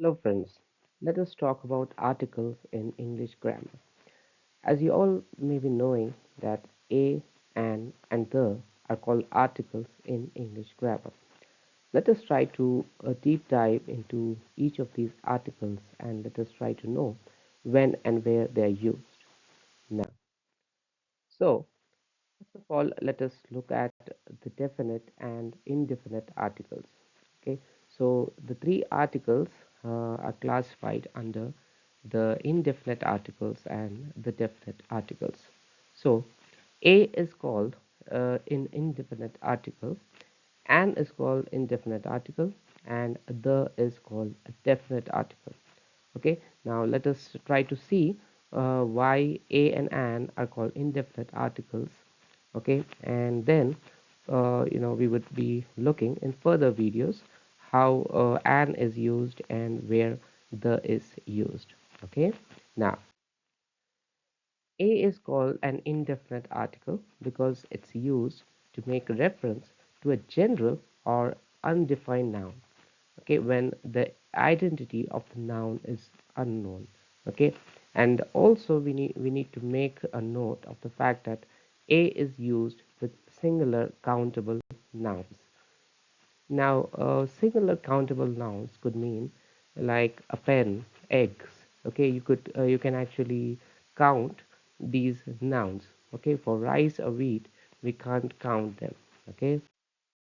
Hello, friends. Let us talk about articles in English grammar. As you all may be knowing that a, an, and the are called articles in English grammar. Let us try to deep dive into each of these articles and let us try to know when and where they are used. Now, so first of all, let us look at the definite and indefinite articles. Okay, so the three articles are classified under the indefinite articles and the definite articles. So, a is called in indefinite article, an is called indefinite article, and the is called a definite article. Okay, now let us try to see why a and an are called indefinite articles. Okay, and then we would be looking in further videos how an is used and where the is used. Okay, now a is called an indefinite article because it's used to make reference to a general or undefined noun. Okay, when the identity of the noun is unknown. Okay, and also we need to make a note of the fact that a is used with singular countable nouns. Now, singular countable nouns could mean like a pen, eggs. Okay, you can actually count these nouns. Okay, for rice or wheat, we can't count them. Okay,